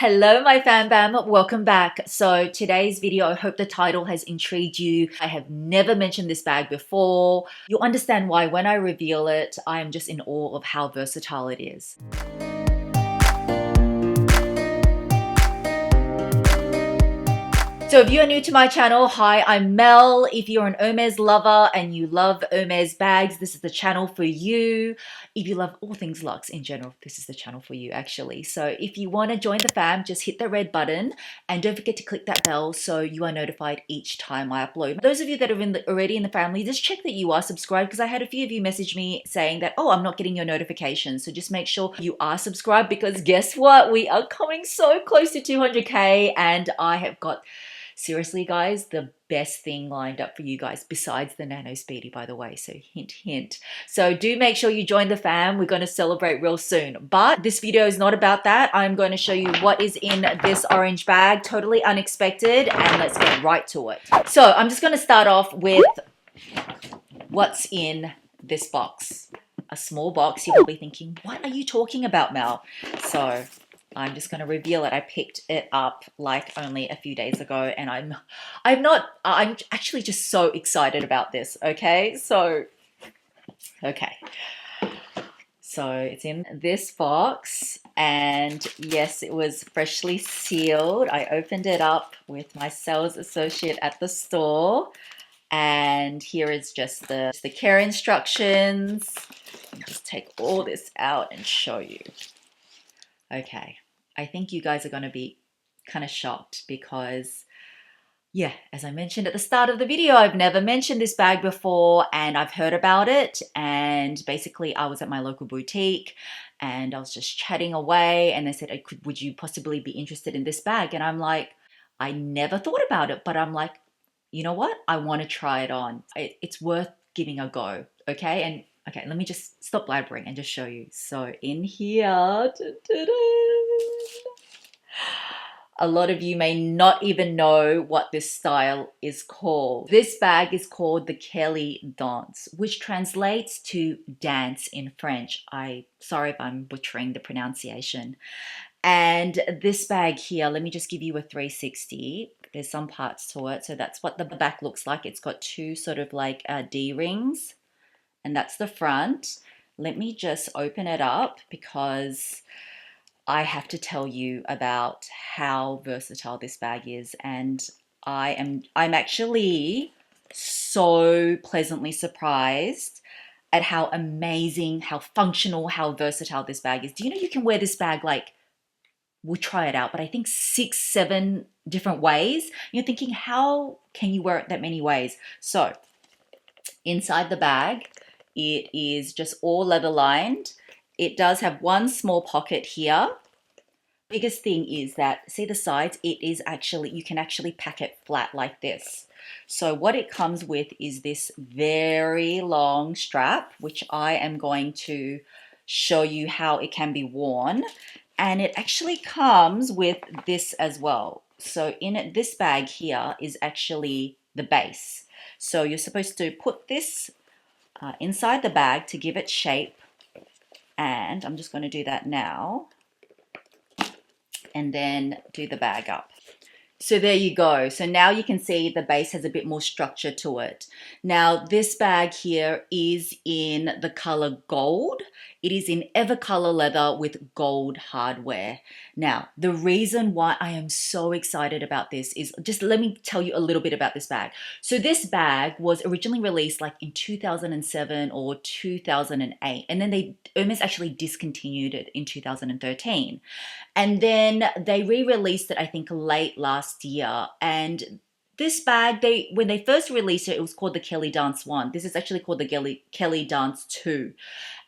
Hello, my fan bam. Welcome back. So today's video, I hope the title has intrigued you. I have never mentioned this bag before. You'll understand why when I reveal it. I am just in awe of how versatile it is. So if you are new to my channel, hi, I'm Mel. If you're an Hermes lover and you love Hermes bags, this is the channel for you. If you love all things luxe in general, this is the channel for you actually. So if you want to join the fam, just hit the red button and don't forget to click that bell so you are notified each time I upload. Those of you that are already in the family, just check that you are subscribed because I had a few of you message me saying that, oh, I'm not getting your notifications. So just make sure you are subscribed because guess what? We are coming so close to 200K and I have got seriously, guys, the best thing lined up for you guys besides the Nano Speedy, by the way. So hint, hint. So do make sure you join the fam. We're going to celebrate real soon. But this video is not about that. I'm going to show you what is in this orange bag. Totally unexpected. And let's get right to it. So I'm just going to start off with what's in this box. A small box. You're probably thinking, what are you talking about, Mel? So I'm just going to reveal it. I picked it up like only a few days ago and I'm actually just so excited about this. Okay. So it's in this box and yes, it was freshly sealed. I opened it up with my sales associate at the store and here is just the care instructions. I'll just take all this out and show you. Okay. I think you guys are going to be kind of shocked because, yeah, as I mentioned at the start of the video, I've never mentioned this bag before and I've heard about it. And basically, I was at my local boutique and I was just chatting away and they said, would you possibly be interested in this bag? And I'm like, I never thought about it, but I'm like, you know what? I want to try it on. It's worth giving a go. Okay. And okay, let me just stop blabbering and just show you. So in here, a lot of you may not even know what this style is called. This bag is called the Kelly Dance, which translates to dance in French. Sorry if I'm butchering the pronunciation. And this bag here, let me just give you a 360. There's some parts to it. So that's what the back looks like. It's got two sort of like D-rings. And that's the front. Let me just open it up because I have to tell you about how versatile this bag is. And I'm actually so pleasantly surprised at how amazing, how functional, how versatile this bag is. Do you know you can wear this bag like, we'll try it out, but I think 6, 7 different ways. You're thinking, how can you wear it that many ways? So inside the bag, it is just all leather lined. It does have one small pocket here. Biggest thing is that, see the sides? It is actually, you can actually pack it flat like this. So what it comes with is this very long strap, which I am going to show you how it can be worn. And it actually comes with this as well. So in it, this bag here is actually the base. So you're supposed to put this inside the bag to give it shape. And I'm just going to do that now. And then do the bag up. So there you go. So now you can see the base has a bit more structure to it. Now this bag here is in the color gold. It is in Evercolor leather with gold hardware. Now, the reason why I am so excited about this is just let me tell you a little bit about this bag. So this bag was originally released like in 2007 or 2008. And then Hermes actually discontinued it in 2013. And then they re-released it, I think, late last year. And this bag, when they first released it, it was called the Kelly Dance 1. This is actually called the Kelly Dance 2.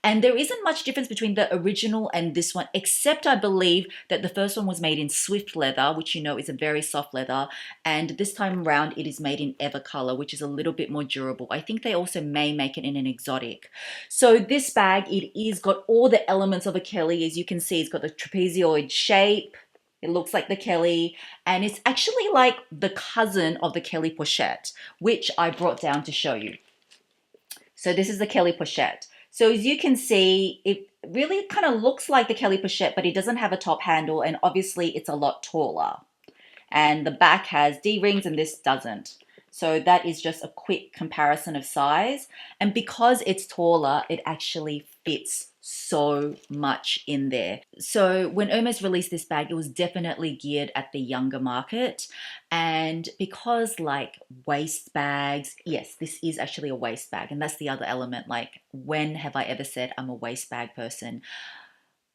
And there isn't much difference between the original and this one, except I believe that the first one was made in Swift leather, which you know is a very soft leather. And this time around, it is made in Evercolor, which is a little bit more durable. I think they also may make it in an exotic. So this bag, it is got all the elements of a Kelly. As you can see, it's got the trapezoid shape. It looks like the Kelly, and it's actually like the cousin of the Kelly pochette, which I brought down to show you. So this is the Kelly pochette. So as you can see, it really kind of looks like the Kelly Pochette, but it doesn't have a top handle, and obviously it's a lot taller. And the back has D-rings and this doesn't. So that is just a quick comparison of size. And because it's taller, it actually fits so much in there. So when Hermes released this bag, it was definitely geared at the younger market. And because like waist bags, yes, this is actually a waist bag. And that's the other element. Like, when have I ever said I'm a waist bag person?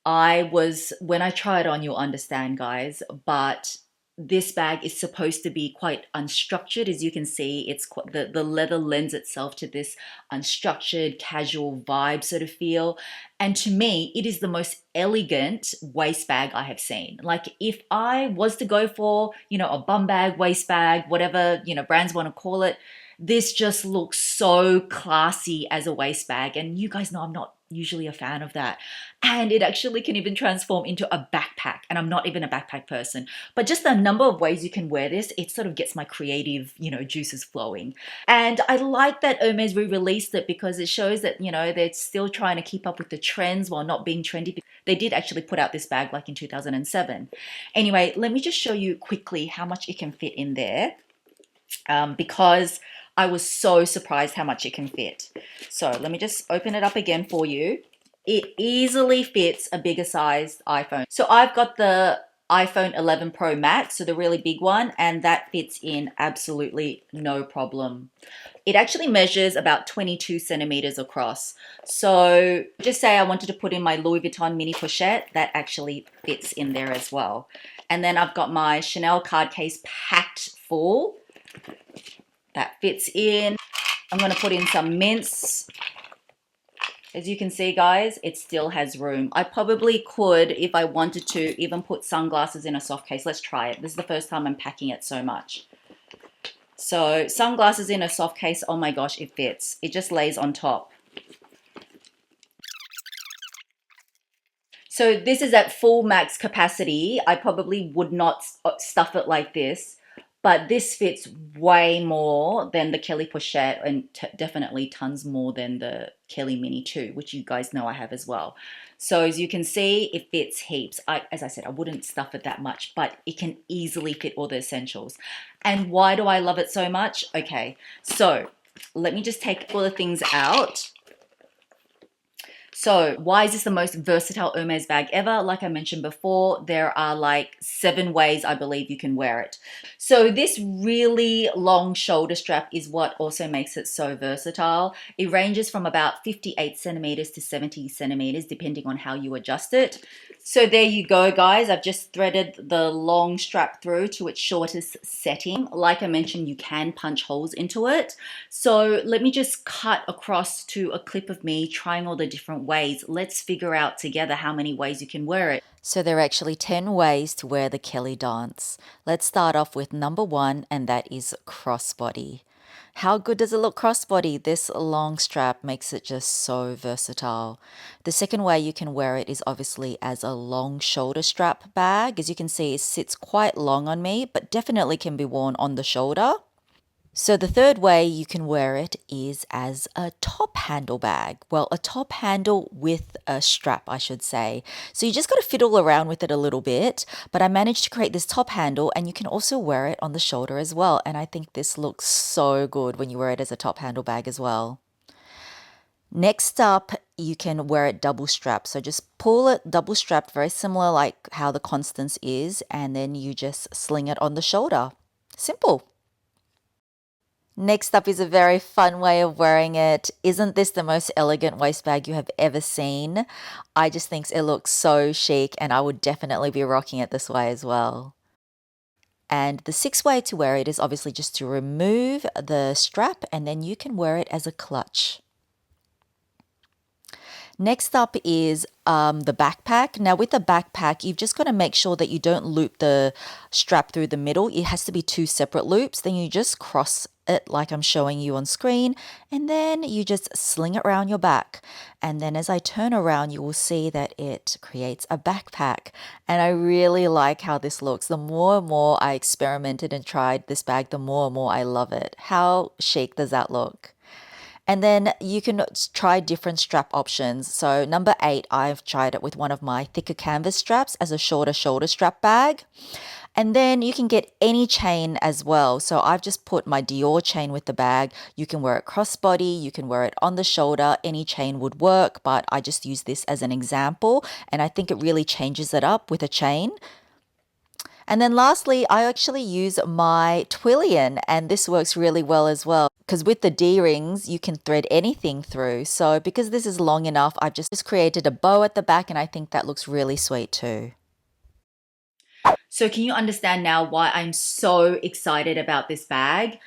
When I try it on, you'll understand, guys, but this bag is supposed to be quite unstructured. As you can see, it's quite, the leather lends itself to this unstructured, casual vibe sort of feel. And to me, it is the most elegant waist bag I have seen. Like, if I was to go for, a bum bag, waist bag, whatever, brands want to call it, this just looks so classy as a waist bag. And you guys know I'm not usually a fan of that. And it actually can even transform into a backpack. And I'm not even a backpack person. But just the number of ways you can wear this, it sort of gets my creative, juices flowing. And I like that Hermes re-released it because it shows that, they're still trying to keep up with the trends while not being trendy. They did actually put out this bag like in 2007. Anyway, let me just show you quickly how much it can fit in there. Because I was so surprised how much it can fit. So let me just open it up again for you. It easily fits a bigger sized iPhone. So I've got the iPhone 11 Pro Max, so the really big one, and that fits in absolutely no problem. It actually measures about 22 centimeters across. So just say I wanted to put in my Louis Vuitton mini pochette, that actually fits in there as well. And then I've got my Chanel card case packed full. That fits in. I'm going to put in some mints. As you can see, guys, it still has room. I probably could, if I wanted to, even put sunglasses in a soft case. Let's try it. This is the first time I'm packing it so much. So sunglasses in a soft case, oh my gosh, it fits. It just lays on top. So this is at full max capacity. I probably would not stuff it like this. But this fits way more than the Kelly Pochette, and definitely tons more than the Kelly Mini 2, which you guys know I have as well. So as you can see, it fits heaps. As I said, I wouldn't stuff it that much, but it can easily fit all the essentials. And why do I love it so much? Okay, so let me just take all the things out. So why is this the most versatile Hermes bag ever? Like I mentioned before, there are like 7 ways I believe you can wear it. So this really long shoulder strap is what also makes it so versatile. It ranges from about 58 centimeters to 70 centimeters, depending on how you adjust it. So there you go, guys. I've just threaded the long strap through to its shortest setting. Like I mentioned, you can punch holes into it. So let me just cut across to a clip of me trying all the different ways. Let's figure out together how many ways you can wear it. So there are actually 10 ways to wear the Kelly dance. Let's start off with number 1, and that is crossbody. How good does it look crossbody? This long strap makes it just so versatile. The second way you can wear it is obviously as a long shoulder strap bag. As you can see, it sits quite long on me, but definitely can be worn on the shoulder. So the third way you can wear it is as a top handle bag. Well, a top handle with a strap, I should say. So you just got to fiddle around with it a little bit, but I managed to create this top handle, and you can also wear it on the shoulder as well. And I think this looks so good when you wear it as a top handle bag as well. Next up, you can wear it double strap. So just pull it double strapped, very similar like how the Constance is, and then you just sling it on the shoulder. Simple. Next up is a very fun way of wearing it. Isn't this the most elegant waist bag you have ever seen? I just think it looks so chic, and I would definitely be rocking it this way as well. And the 6th way to wear it is obviously just to remove the strap, and then you can wear it as a clutch. Next up is the backpack. Now with the backpack, you've just got to make sure that you don't loop the strap through the middle. It has to be 2 separate loops. Then you just cross it like I'm showing you on screen, and then you just sling it around your back. And then as I turn around, you will see that it creates a backpack. And I really like how this looks. The more and more I experimented and tried this bag, the more and more I love it. How chic does that look? And then you can try different strap options. So number 8, I've tried it with one of my thicker canvas straps as a shorter shoulder strap bag. And then you can get any chain as well. So I've just put my Dior chain with the bag. You can wear it crossbody, you can wear it on the shoulder, any chain would work, but I just use this as an example and I think it really changes it up with a chain. And then lastly, I actually use my Twillion and this works really well as well because with the D-rings, you can thread anything through. So because this is long enough, I've just created a bow at the back and I think that looks really sweet too. So can you understand now why I'm so excited about this bag?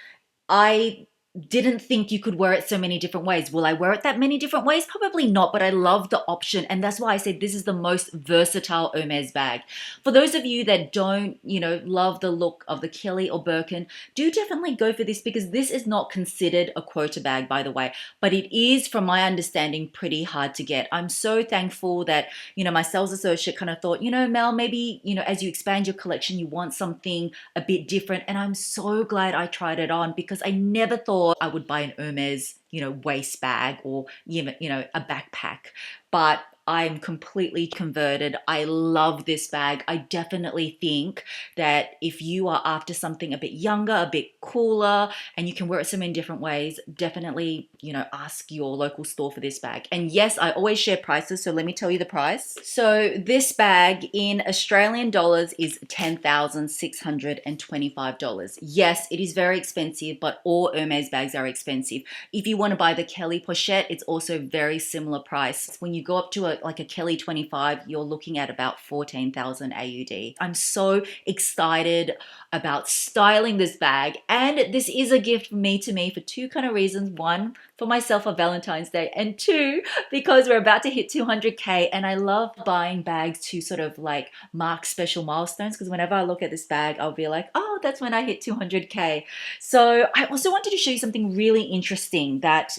I didn't think you could wear it so many different ways. Will I wear it that many different ways? Probably not, but I love the option. And that's why I said this is the most versatile Hermes bag. For those of you that don't, love the look of the Kelly or Birkin, do definitely go for this because this is not considered a quota bag, by the way, but it is, from my understanding, pretty hard to get. I'm so thankful that, my sales associate kind of thought, Mel, maybe, as you expand your collection, you want something a bit different. And I'm so glad I tried it on because I never thought I would buy an Hermes, waist bag or even, a backpack. But I'm completely converted. I love this bag. I definitely think that if you are after something a bit younger, a bit cooler, and you can wear it so many different ways, definitely, ask your local store for this bag. And yes, I always share prices, so let me tell you the price. So this bag in Australian dollars is $10,625. Yes, it is very expensive, but all Hermes bags are expensive. If you want to buy the Kelly pochette, it's also very similar price. When you go up to a Kelly 25, you're looking at about 14,000 AUD. I'm so excited about styling this bag, and this is a gift from me to me for two kind of reasons. One, for myself for Valentine's Day, and two, because we're about to hit 200K and I love buying bags to sort of like mark special milestones, because whenever I look at this bag, I'll be like, oh, that's when I hit 200K. So I also wanted to show you something really interesting that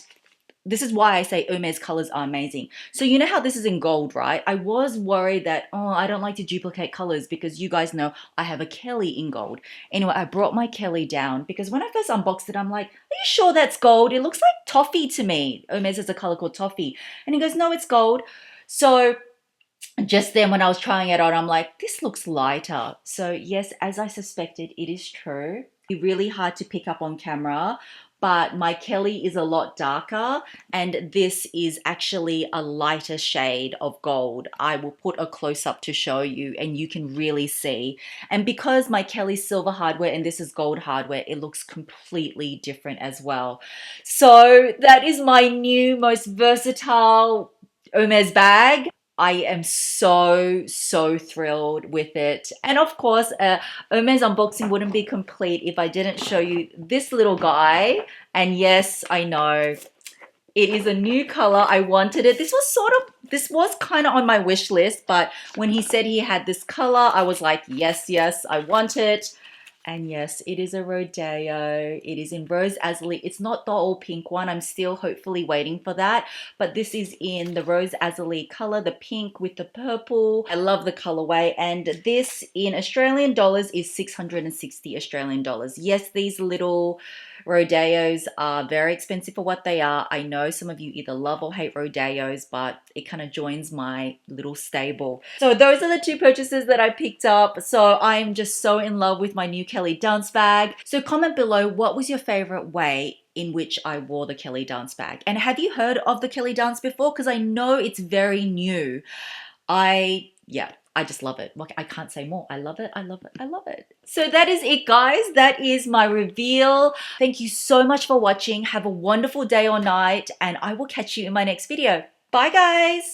this is why I say Hermes colors are amazing. So you know how this is in gold, right? I was worried that, I don't like to duplicate colors because you guys know I have a Kelly in gold. Anyway, I brought my Kelly down because when I first unboxed it, I'm like, are you sure that's gold? It looks like toffee to me. Hermes has a color called toffee. And he goes, no, it's gold. So just then when I was trying it on, I'm like, this looks lighter. So yes, as I suspected, it is true. It's really hard to pick up on camera, but my Kelly is a lot darker and this is actually a lighter shade of gold. I will put a close-up to show you and you can really see. And because my Kelly's silver hardware and this is gold hardware, it looks completely different as well. So that is my new most versatile Hermes bag. I am so thrilled with it. And of course, Hermes unboxing wouldn't be complete if I didn't show you this little guy. And yes, I know, it is a new color. I wanted it. This was kind of on my wish list, but when he said he had this color, I was like, yes, I want it. And yes, it is a Rodeo. It is in Rose Azurite. It's not the all pink one. I'm still hopefully waiting for that. But this is in the Rose Azurite color, the pink with the purple. I love the colorway. And this in Australian dollars is 660 Australian dollars. Yes, these little Rodeos are very expensive for what they are. I know some of you either love or hate Rodeos, but it kind of joins my little stable. So those are the two purchases that I picked up. So I'm just so in love with my new Kelly dance bag. So comment below, what was your favorite way in which I wore the Kelly dance bag? And have you heard of the Kelly dance before? Because I know it's very new. I just love it. I can't say more. I love it. I love it. I love it. So that is it, guys. That is my reveal. Thank you so much for watching. Have a wonderful day or night, and I will catch you in my next video. Bye, guys.